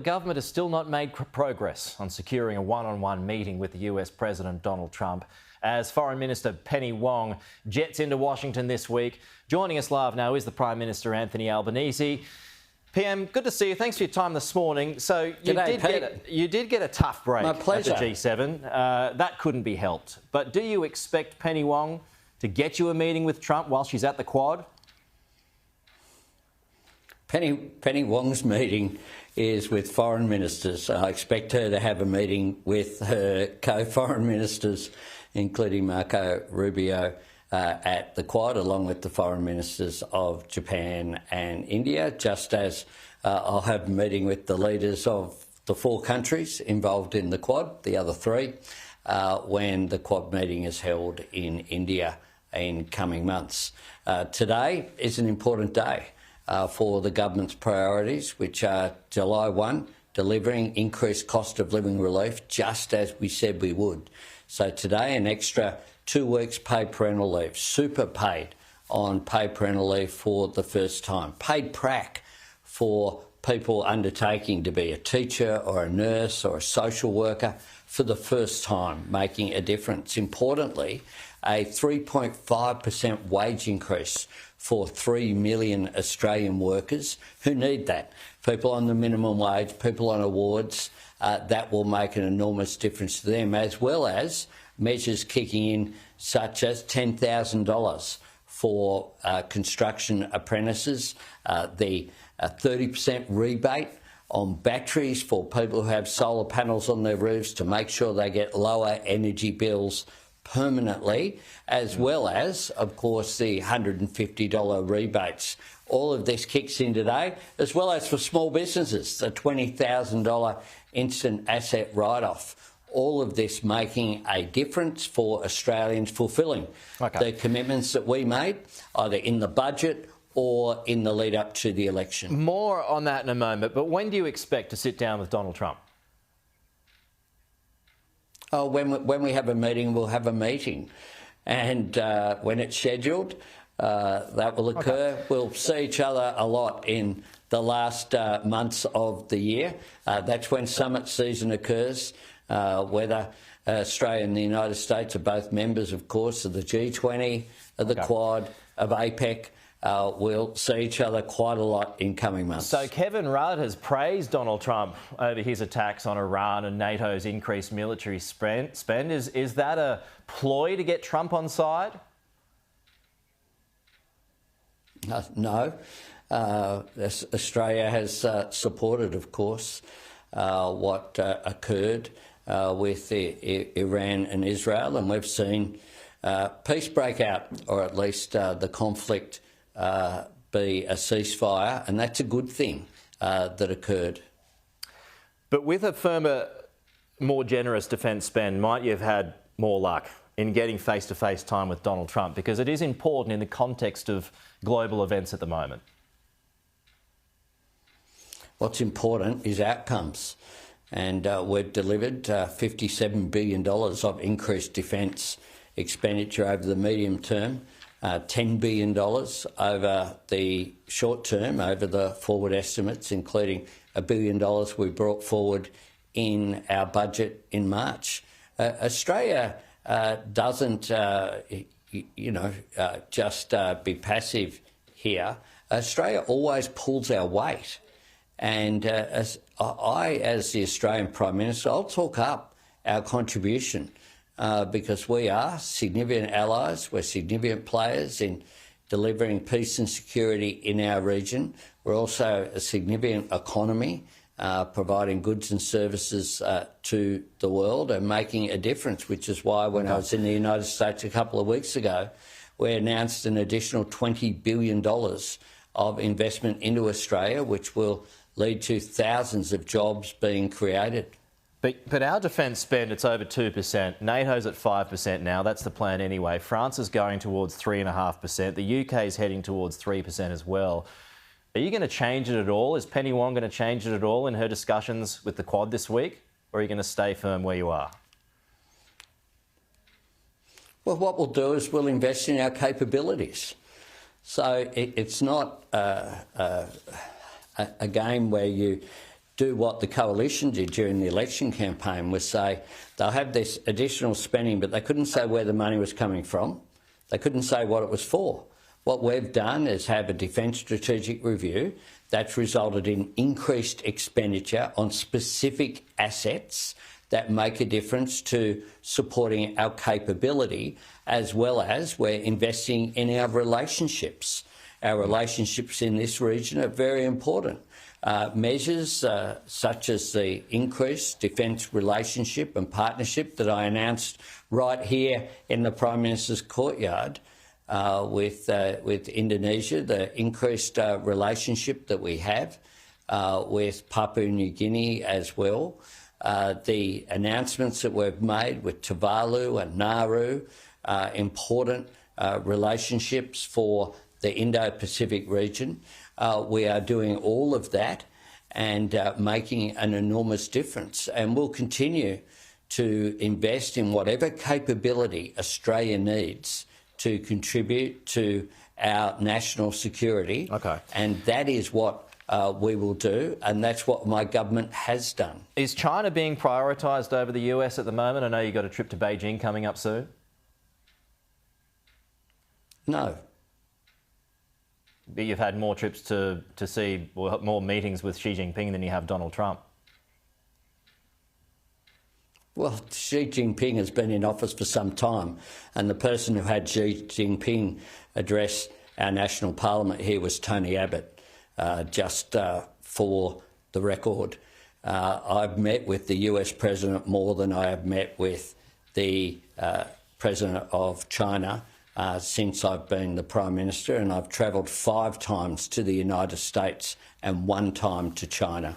The government has still not made progress on securing a one-on-one meeting with the US President Donald Trump as Foreign Minister Penny Wong jets into Washington this week. Joining us live now is the Prime Minister Anthony Albanese. PM, good to see you. Thanks for your time this morning. So you did get a tough break at the G7. That couldn't be helped. But do you expect Penny Wong to get you a meeting with Trump while she's at the Quad? Penny Wong's meeting is with foreign ministers. I expect her to have a meeting with her co-foreign ministers, including Marco Rubio, at the Quad, along with the foreign ministers of Japan and India, just as I'll have a meeting with the leaders of the 4 countries involved in the Quad, the other 3, when the Quad meeting is held in India in coming months. Today is an important day for the government's priorities, which are July 1, delivering increased cost of living relief, just as we said we would. So today, an extra 2 weeks paid parental leave, super paid on paid parental leave for the first time, paid prac for people undertaking to be a teacher or a nurse or a social worker for the first time, making a difference. Importantly, a 3.5% wage increase for 3 million Australian workers who need that. People on the minimum wage, people on awards, that will make an enormous difference to them, as well as measures kicking in such as $10,000 for construction apprentices, the 30% rebate on batteries for people who have solar panels on their roofs to make sure they get lower energy bills permanently, as well as, of course, the $150 rebates. All of this kicks in today, as well as for small businesses, the $20,000 instant asset write-off. All of this making a difference for Australians, fulfilling the commitments that we made, either in the budget or in the lead up to the election. More on that in a moment, but when do you expect to sit down with Donald Trump? Oh, when we have a meeting, we'll have a meeting. And when it's scheduled, that will occur. We'll see each other a lot in the last months of the year. That's when summit season occurs, whether Australia and the United States are both members, of course, of the G20, of the Quad, of APEC. We'll see each other quite a lot in coming months. So Kevin Rudd has praised Donald Trump over his attacks on Iran and NATO's increased military spend. Is that a ploy to get Trump on side? No. Australia has supported, of course, what occurred with Iran and Israel, and we've seen peace break out, or at least the conflict be a ceasefire, and that's a good thing that occurred. But with a firmer, more generous defence spend, might you have had more luck in getting face-to-face time with Donald Trump? Because it is important in the context of global events at the moment. What's important is outcomes, and we've delivered $57 billion of increased defence expenditure over the medium term, $10 billion over the short term, over the forward estimates, including $1 billion we brought forward in our budget in March. Australia doesn't, just be passive here. Australia always pulls our weight. And as the Australian Prime Minister, I'll talk up our contribution because we are significant allies, we're significant players in delivering peace and security in our region. We're also a significant economy, providing goods and services to the world and making a difference, which is why when I was in the United States a couple of weeks ago, we announced an additional $20 billion of investment into Australia, which will lead to thousands of jobs being created. But our defence spend, it's over 2%. NATO's at 5% now. That's the plan anyway. France is going towards 3.5%. The UK is heading towards 3% as well. Are you going to change it at all? Is Penny Wong going to change it at all in her discussions with the Quad this week? Or are you going to stay firm where you are? Well, what we'll do is we'll invest in our capabilities. So it's not a game where you do what the coalition did during the election campaign, was say they'll have this additional spending, but they couldn't say where the money was coming from. They couldn't say what it was for. What we've done is have a Defence Strategic Review that's resulted in increased expenditure on specific assets that make a difference to supporting our capability, as well as we're investing in our relationships. Our relationships in this region are very important. Measures such as the increased defence relationship and partnership that I announced right here in the Prime Minister's courtyard with Indonesia, the increased relationship that we have with Papua New Guinea as well, the announcements that we've made with Tuvalu and Nauru, important relationships for the Indo-Pacific region. We are doing all of that and making an enormous difference, and we'll continue to invest in whatever capability Australia needs to contribute to our national security. Okay. And that is what we will do, and that's what my government has done. Is China being prioritised over the US at the moment? I know you've got a trip to Beijing coming up soon. No. But you've had more trips to see, well, more meetings with Xi Jinping than you have Donald Trump. Well, Xi Jinping has been in office for some time, and the person who had Xi Jinping address our national parliament here was Tony Abbott, just for the record. I've met with the US president more than I have met with the president of China since I've been the Prime Minister, and I've travelled 5 times to the United States and 1 time to China.